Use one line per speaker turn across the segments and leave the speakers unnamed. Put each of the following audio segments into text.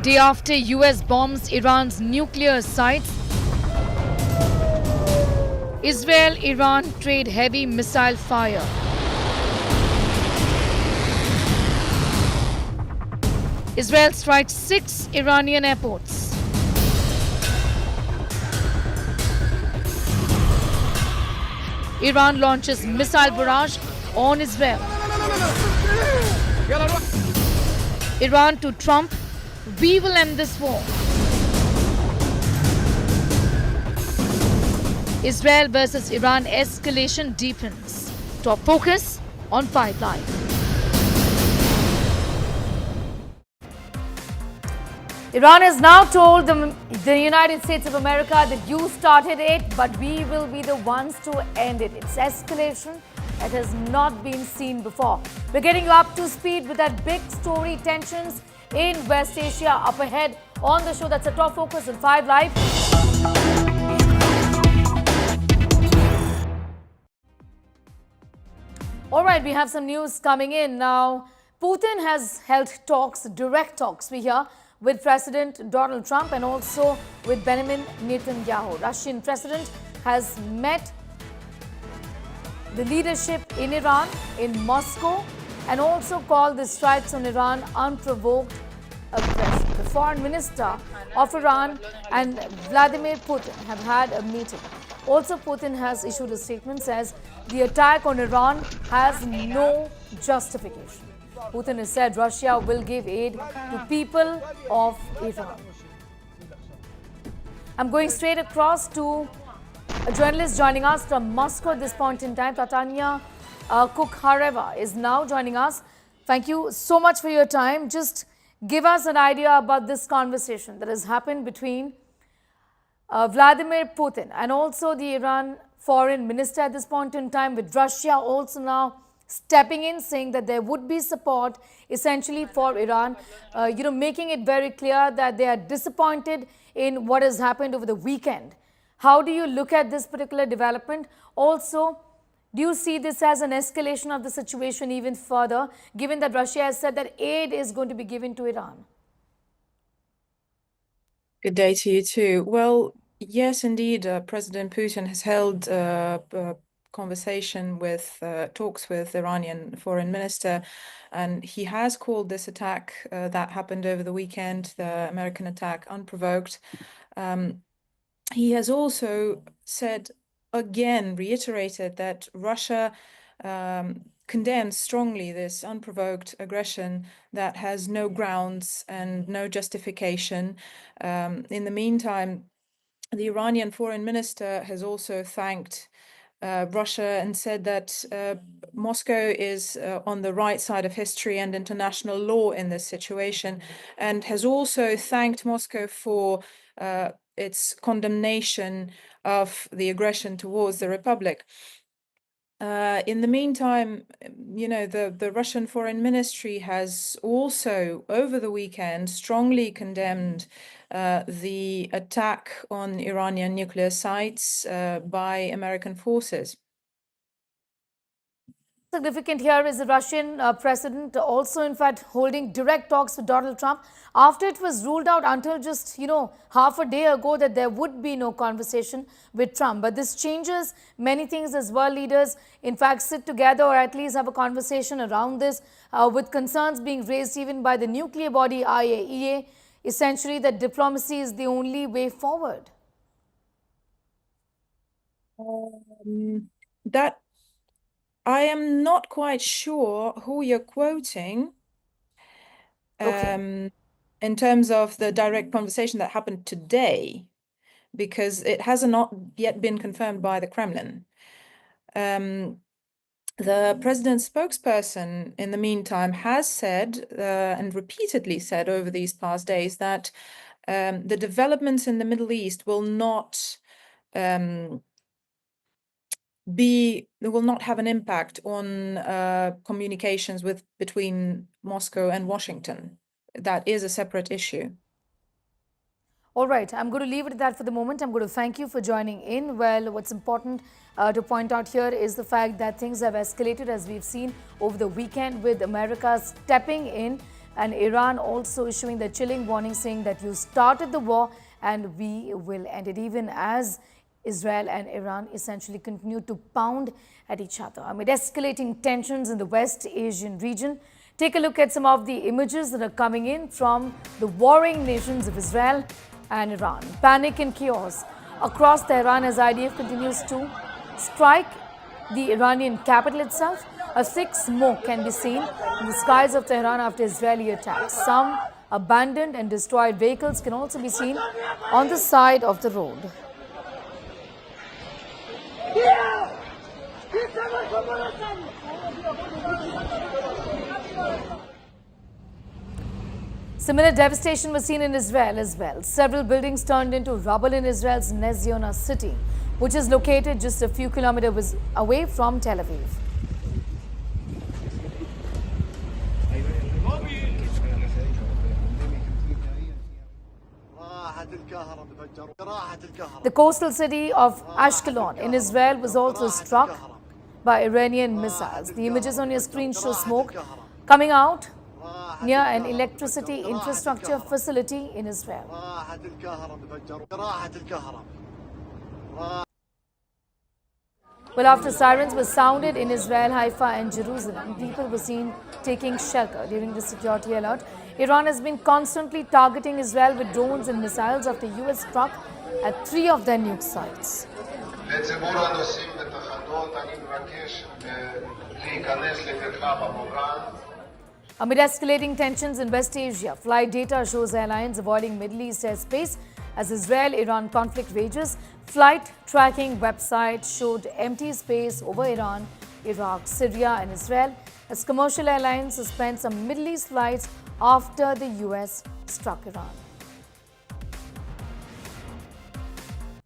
day after US bombs Iran's nuclear sites, Israel-Iran trade heavy missile fire. Israel strikes 6 Iranian airports. Iran launches missile barrage on Israel. Iran to Trump, we will end this war. Israel versus Iran escalation deepens. Top focus on 5 Live. Iran has now told the United States of America that you started it, but we will be the ones to end it. It's escalation that has not been seen before. We're getting you up to speed with that big story, tensions in West Asia up ahead on the show. That's a top focus on 5 Live. All right, we have some news coming in now. Putin has held talks, direct talks, we hear, with President Donald Trump and also with Benjamin Netanyahu. Russian president has met the leadership in Iran, in Moscow, and also called the strikes on Iran unprovoked aggression. The foreign minister of Iran and Vladimir Putin have had a meeting. Also, Putin has issued a statement, says the attack on Iran has no justification. Putin has said Russia will give aid to people of Iran. I'm going straight across to a journalist joining us from Moscow at this point in time. Tatanya Kukhareva is now joining us. Thank you so much for your time. Just give us an idea about this conversation that has happened between Vladimir Putin and also the Iran foreign minister at this point in time, with Russia also now stepping in, saying that there would be support essentially for Iran, making it very clear that they are disappointed in what has happened over the weekend. How do you look at this particular development? Also, do you see this as an escalation of the situation even further, given that Russia has said that aid is going to be given to Iran?
Good day to you too. Well, yes, indeed, President Putin has held conversation with talks with Iranian foreign minister, and he has called this attack that happened over the weekend, the American attack, unprovoked. He has also said, again, reiterated that Russia condemns strongly this unprovoked aggression that has no grounds and no justification. In the meantime, the Iranian foreign minister has also thanked Russia and said that Moscow is on the right side of history and international law in this situation, and has also thanked Moscow for its condemnation of the aggression towards the Republic. In the meantime, the Russian Foreign Ministry has also, over the weekend, strongly condemned the attack on Iranian nuclear sites by American forces.
Significant here is the Russian president also, in fact, holding direct talks with Donald Trump after it was ruled out until just, half a day ago that there would be no conversation with Trump. But this changes many things as world leaders, in fact, sit together or at least have a conversation around this, with concerns being raised even by the nuclear body IAEA, essentially that diplomacy is the only way forward.
I am not quite sure who you're quoting in terms of the direct conversation that happened today, because it has not yet been confirmed by the Kremlin. The president's spokesperson, in the meantime, has said and repeatedly said over these past days that the developments in the Middle East will not have an impact on communications between Moscow and Washington. That is a separate issue.
All right, I'm going to leave it at that for the moment. I'm going to thank you for joining in. Well, what's important to point out here is the fact that things have escalated, as we've seen over the weekend, with America stepping in and Iran also issuing the chilling warning saying that you started the war and we will end it, even as Israel and Iran essentially continue to pound at each other amid escalating tensions in the West Asian region. Take a look at some of the images that are coming in from the warring nations of Israel and Iran. Panic and chaos across Tehran as IDF continues to strike the Iranian capital itself. A thick smoke can be seen in the skies of Tehran after Israeli attacks. Some abandoned and destroyed vehicles can also be seen on the side of the road. Similar devastation was seen in Israel as well. Several buildings turned into rubble in Israel's Nez Ziona city, which is located just a few kilometers away from Tel Aviv. The coastal city of Ashkelon in Israel was also struck by Iranian missiles. The images on your screen show smoke coming out near an electricity infrastructure facility in Israel. Well, after sirens were sounded in Israel, Haifa and Jerusalem, people were seen taking shelter during the security alert. Iran has been constantly targeting Israel with drones and missiles after the US struck at 3 of their nuke sites. Amid escalating tensions in West Asia, flight data shows airlines avoiding Middle East airspace as Israel-Iran conflict rages. Flight tracking websites showed empty space over Iran, Iraq, Syria and Israel as commercial airlines suspend some Middle East flights after the US struck Iran.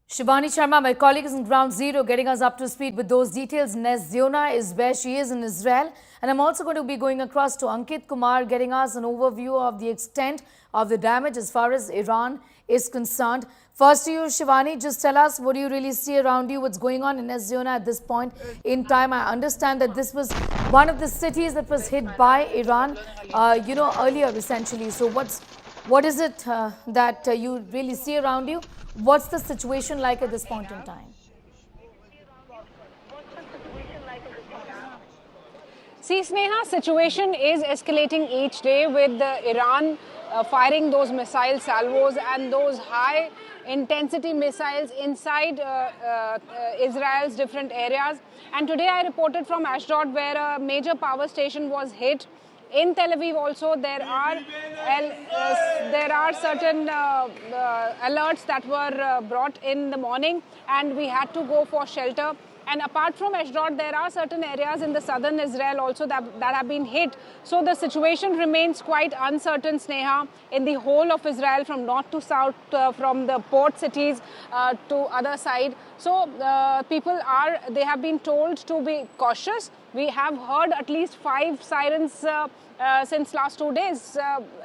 Shivani Sharma, my colleague, is in ground zero getting us up to speed with those details. Nez Ziona is where she is in Israel. And I'm also going to be going across to Ankit Kumar, getting us an overview of the extent of the damage as far as Iran is concerned. First to you, Shivani, just tell us, what do you really see around you? What's going on in Nez Ziona at this point in time? I understand that this was one of the cities that was hit by Iran, earlier essentially. So what is it that you really see around you? What's the situation like at this point in time?
See, Sneha, situation is escalating each day with Iran firing those missile salvos and those high intensity missiles inside Israel's different areas. And today I reported from Ashdod, where a major power station was hit. In Tel Aviv also there are certain alerts that were brought in the morning, and we had to go for shelter. And apart from Ashdod, there are certain areas in the southern Israel also that have been hit. So the situation remains quite uncertain, Sneha, in the whole of Israel, from north to south, from the port cities to other side. So they have been told to be cautious. We have heard at least 5 sirens since last 2 days.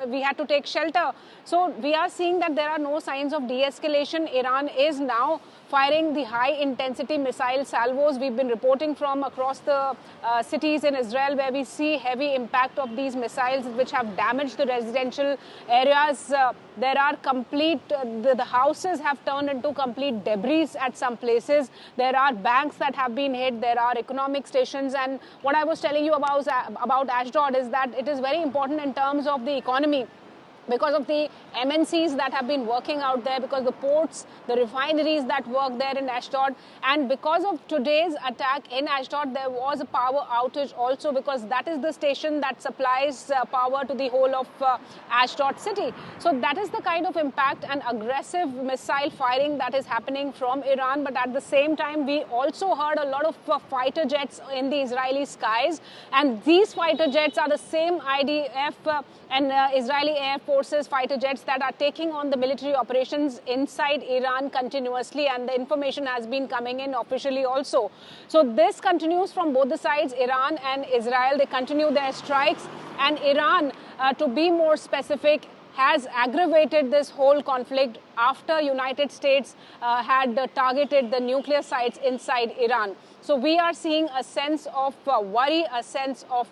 We had to take shelter. So we are seeing that there are no signs of de-escalation. Iran is now firing the high-intensity missile salvos. We've been reporting from across the cities in Israel, where we see heavy impact of these missiles, which have damaged the residential areas. There are the houses have turned into complete debris at some places. There are banks that have been hit. There are economic stations. And what I was telling you about Ashdod is that it is very important in terms of the economy, because of the MNCs that have been working out there, because the ports, the refineries that work there in Ashdod. And because of today's attack in Ashdod, there was a power outage also, because that is the station that supplies power to the whole of Ashdod city. So that is the kind of impact and aggressive missile firing that is happening from Iran. But at the same time, we also heard a lot of fighter jets in the Israeli skies. And these fighter jets are the same IDF and Israeli Air Forces fighter jets that are taking on the military operations inside Iran continuously, and the information has been coming in officially also. So this continues from both the sides, Iran and Israel. They continue their strikes, and Iran, to be more specific, has aggravated this whole conflict after United States had targeted the nuclear sites inside Iran. So we are seeing a sense of worry, a sense of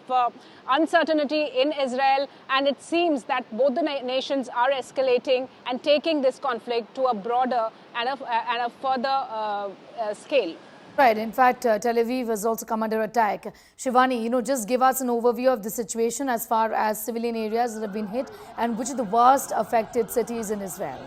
uncertainty in Israel, and it seems that both the nations are escalating and taking this conflict to a broader and a further scale.
Right. In fact, Tel Aviv has also come under attack. Shivani, just give us an overview of the situation as far as civilian areas that have been hit and which are the worst affected cities in Israel.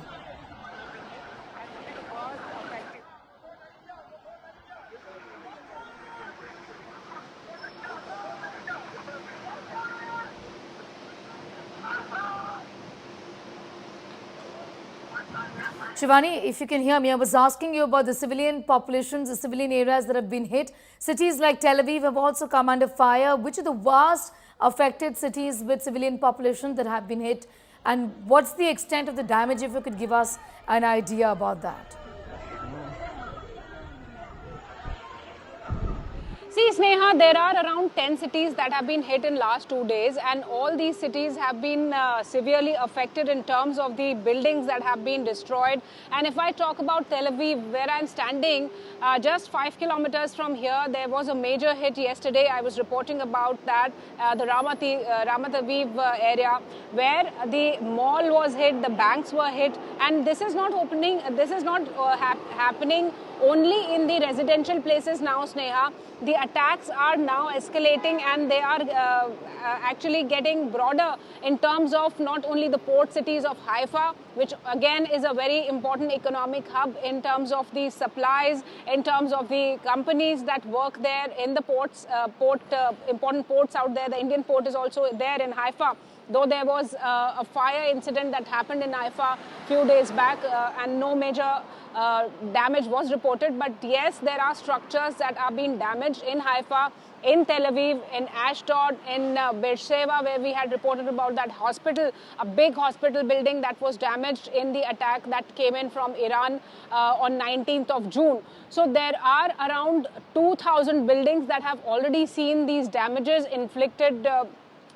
Shivani, if you can hear me, I was asking you about the civilian populations, the civilian areas that have been hit. Cities like Tel Aviv have also come under fire. Which are the worst affected cities with civilian population that have been hit? And what's the extent of the damage, if you could give us an idea about that?
See, Sneha, there are around 10 cities that have been hit in last 2 days, and all these cities have been severely affected in terms of the buildings that have been destroyed. And if I talk about Tel Aviv, where I'm standing, just 5 kilometers from here, there was a major hit yesterday. I was reporting about that, the Ramat Aviv area, where the mall was hit, the banks were hit, and this is not happening only in the residential places now, Sneha. The attacks are now escalating, and they are actually getting broader in terms of not only the port cities of Haifa, which again is a very important economic hub in terms of the supplies, in terms of the companies that work there in the ports, important ports out there. The Indian port is also there in Haifa. Though there was a fire incident that happened in Haifa a few days back and no major damage was reported. But yes, there are structures that are being damaged in Haifa, in Tel Aviv, in Ashdod, in Beersheba, where we had reported about that hospital, a big hospital building that was damaged in the attack that came in from Iran on 19th of June. So there are around 2,000 buildings that have already seen these damages inflicted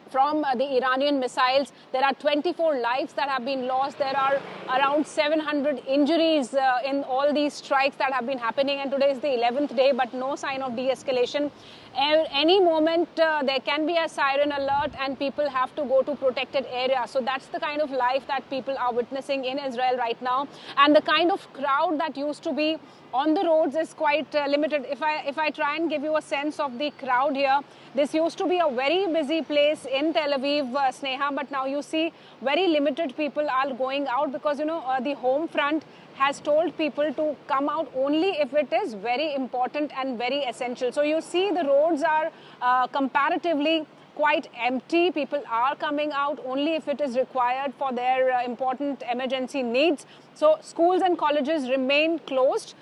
from the Iranian missiles. There are 24 lives that have been lost. There are around 700 injuries in all these strikes that have been happening. And today is the 11th day, but no sign of de-escalation. Any moment there can be a siren alert and people have to go to protected areas. So that's the kind of life that people are witnessing in Israel right now. And the kind of crowd that used to be on the roads is quite limited. If I try and give you a sense of the crowd here, this used to be a very busy place in Tel Aviv, Sneha, but now you see very limited people are going out because, the home front has told people to come out only if it is very important and very essential. So you see the roads are comparatively quite empty. People are coming out only if it is required for their important emergency needs. So schools and colleges remain closed.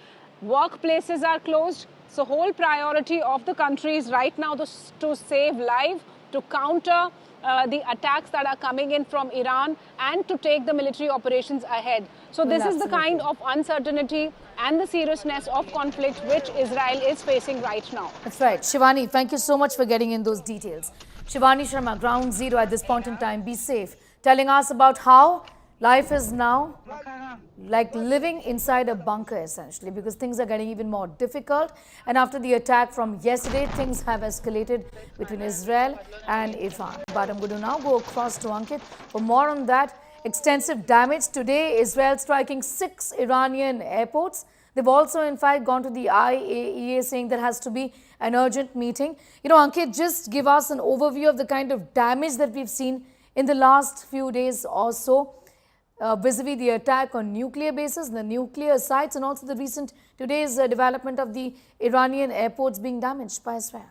Workplaces are closed. So whole priority of the country is right now to save life, to counter the attacks that are coming in from Iran and to take the military operations ahead. So this is the kind of uncertainty and the seriousness of conflict which Israel is facing right now.
That's right. Shivani, thank you so much for getting in those details. Shivani Sharma, Ground Zero at this point in time. Be safe. Telling us about how life is now like living inside a bunker, essentially, because things are getting even more difficult. And after the attack from yesterday, things have escalated between Israel and Iran. But I'm going to now go across to Ankit for more on that. Extensive damage today. Israel striking 6 Iranian airports. They've also, in fact, gone to the IAEA saying there has to be an urgent meeting. Ankit, just give us an overview of the kind of damage that we've seen in the last few days or so. Vis-a-vis the attack on nuclear bases, the nuclear sites, and also the recent today's development of the Iranian airports being damaged by Israel.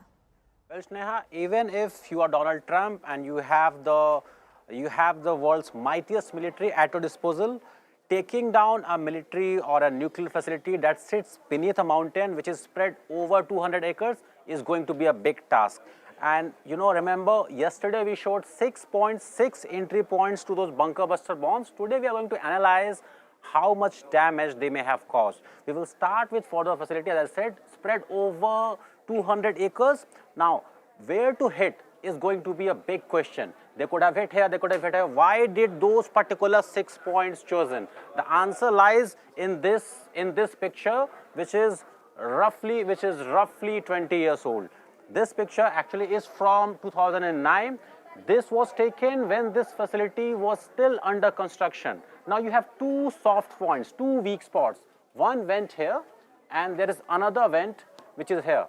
Well, Sneha, even if you are Donald Trump and you have the world's mightiest military at your disposal, taking down a military or a nuclear facility that sits beneath a mountain which is spread over 200 acres is going to be a big task. And remember, yesterday we showed 6.6 entry points to those bunker buster bombs. Today we are going to analyze how much damage they may have caused. We will start with Fordow facility, as I said, spread over 200 acres. Now, where to hit is going to be a big question. They could have hit here, they could have hit here. Why did those particular 6 points chosen? The answer lies in this picture, which is roughly 20 years old. This picture actually is from 2009. This was taken when this facility was still under construction. Now you have 2 soft points, 2 weak spots. One vent here, and there is another vent which is here.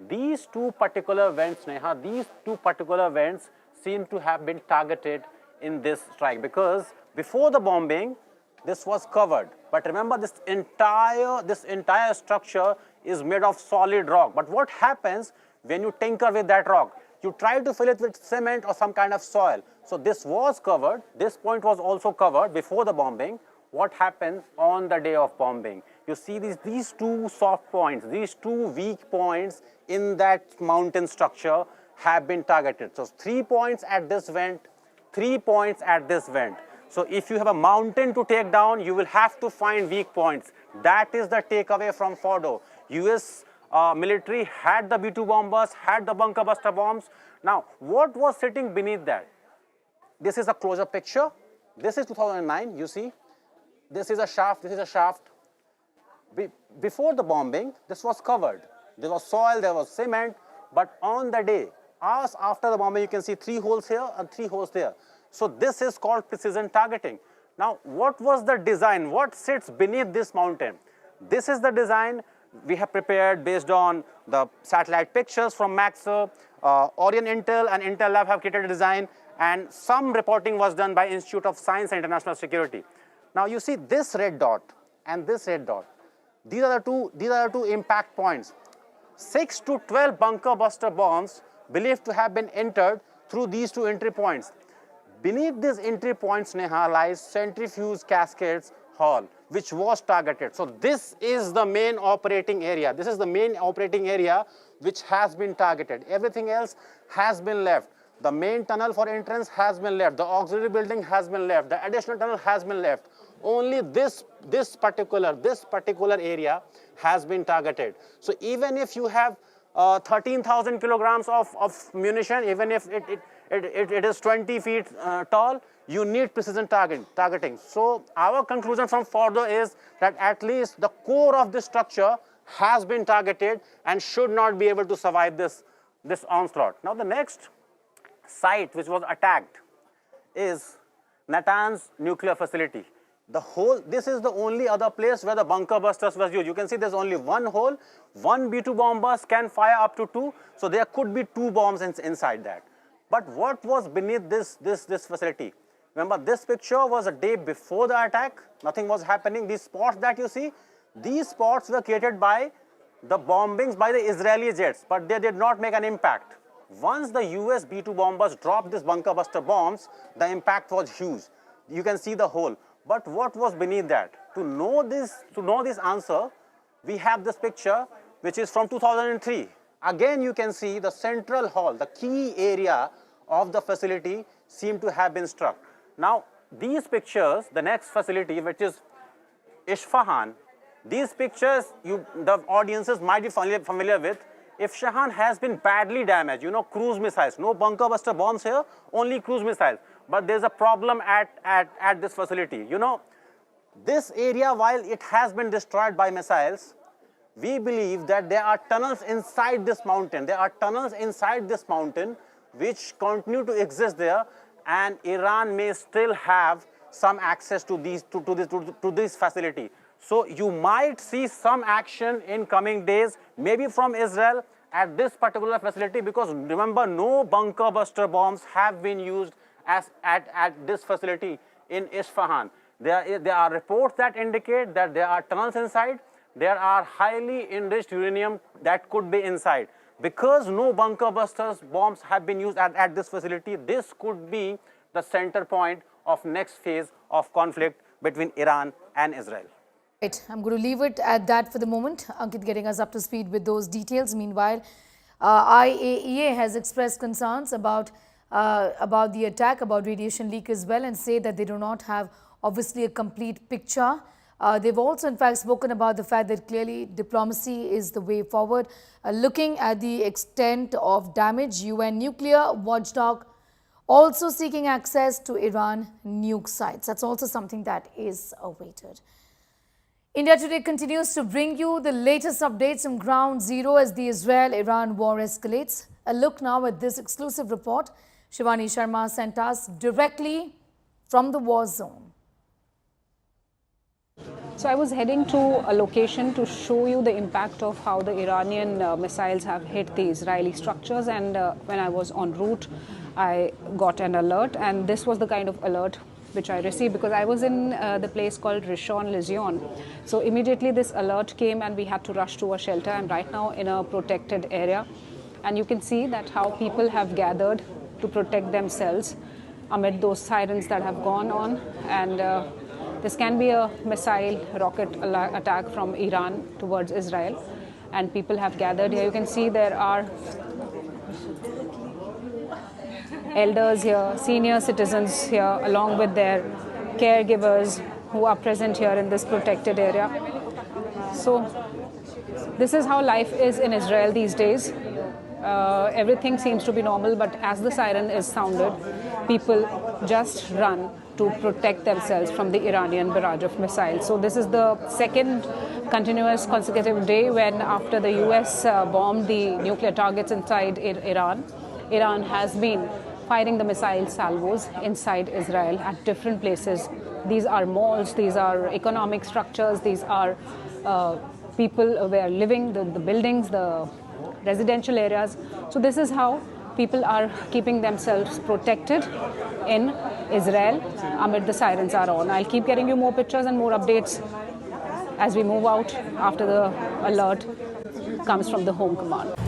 These 2 particular vents, Sneha, these 2 particular vents seem to have been targeted in this strike, because before the bombing, this was covered. But remember, this entire structure is made of solid rock. But what happens when you tinker with that rock? You try to fill it with cement or some kind of soil. So this was covered. This point was also covered before the bombing. What happened on the day of bombing? You see these 2 soft points, these 2 weak points in that mountain structure have been targeted. So 3 points at this vent, 3 points at this vent. So if you have a mountain to take down, you will have to find weak points. That is the takeaway from Fordow. US military had the B-2 bombers, had the bunker buster bombs. Now, what was sitting beneath that? This is a closer picture. This is 2009, you see. This is a shaft, this is a shaft. Before the bombing, this was covered. There was soil, there was cement, but on the day, hours after the bombing, you can see 3 holes here and 3 holes there. So this is called precision targeting. Now, what was the design? What sits beneath this mountain? This is the design we have prepared based on the satellite pictures from Maxar. Orion Intel and Intel Lab have created a design, and some reporting was done by Institute of Science and International Security. Now you see this red dot and this red dot. These are the two impact points. 6 to 12 bunker buster bombs believed to have been entered through these 2 entry points. Beneath these entry points, Sneha, lies Centrifuge Cascades Hall, which was targeted. So this is the main operating area. This is the main operating area which has been targeted. Everything else has been left. The main tunnel for entrance has been left. The auxiliary building has been left. The additional tunnel has been left. Only this particular area has been targeted. So even if you have 13,000 kilograms of munition, even if it is 20 feet tall, you need precision targeting. So our conclusion from Fordow is that at least the core of this structure has been targeted and should not be able to survive this onslaught. Now the next site which was attacked is Natanz nuclear facility. This is the only other place where the bunker busters was used. You can see there's only 1 hole. 1 B-2 bombers can fire up to 2, so there could be 2 bombs inside that. But what was beneath this facility? Remember, this picture was a day before the attack. Nothing was happening. These spots that you see, these spots were created by the bombings by the Israeli jets, but they did not make an impact. Once the US B-2 bombers dropped these bunker buster bombs, the impact was huge. You can see the hole. But what was beneath that? To know this answer, we have this picture which is from 2003. Again, you can see the central hall, the key area of the facility seemed to have been struck. Now, these pictures, the next facility, which is Isfahan, these pictures the audiences might be familiar with. Isfahan has been badly damaged, cruise missiles, no bunker buster bombs here, only cruise missiles. But there's a problem at this facility. This area, while it has been destroyed by missiles, we believe that there are tunnels inside this mountain. There are tunnels inside this mountain which continue to exist there, and Iran may still have some access to this facility. So you might see some action in coming days, maybe from Israel at this particular facility, because remember, no bunker buster bombs have been used at this facility in Isfahan. There are reports that indicate that there are tunnels inside. There are highly enriched uranium that could be inside. Because no bunker busters bombs have been used at this facility, this could be the center point of next phase of conflict between Iran and Israel.
Right, I'm going to leave it at that for the moment. Ankit getting us up to speed with those details. Meanwhile, IAEA has expressed concerns about the attack, about radiation leak as well, and say that they do not have obviously a complete picture. They've also, in fact, spoken about the fact that clearly diplomacy is the way forward. Looking at the extent of damage, UN nuclear watchdog also seeking access to Iran nuke sites. That's also something that is awaited. India Today continues to bring you the latest updates from ground zero as the Israel-Iran war escalates. A look now at this exclusive report Shivani Sharma sent us directly from the war zone.
So I was heading to a location to show you the impact of how the Iranian missiles have hit the Israeli structures, and when I was en route I got an alert, and this was the kind of alert which I received because I was in the place called Rishon LeZion. So immediately this alert came and we had to rush to a shelter. I'm right now in a protected area, and you can see that how people have gathered to protect themselves amid those sirens that have gone on. And this can be a missile rocket attack from Iran towards Israel, and people have gathered here. You can see there are elders here, senior citizens here, along with their caregivers who are present here in this protected area. So this is how life is in Israel these days. Everything seems to be normal, but as the siren is sounded, people just run to protect themselves from the Iranian barrage of missiles. So this is the second continuous consecutive day when, after the US bombed the nuclear targets inside Iran, Iran has been firing the missile salvos inside Israel at different places. These are malls, these are economic structures, these are people who are living, the buildings, the residential areas. So this is how people are keeping themselves protected in Israel amid the sirens are on. I'll keep getting you more pictures and more updates as we move out after the alert comes from the home command.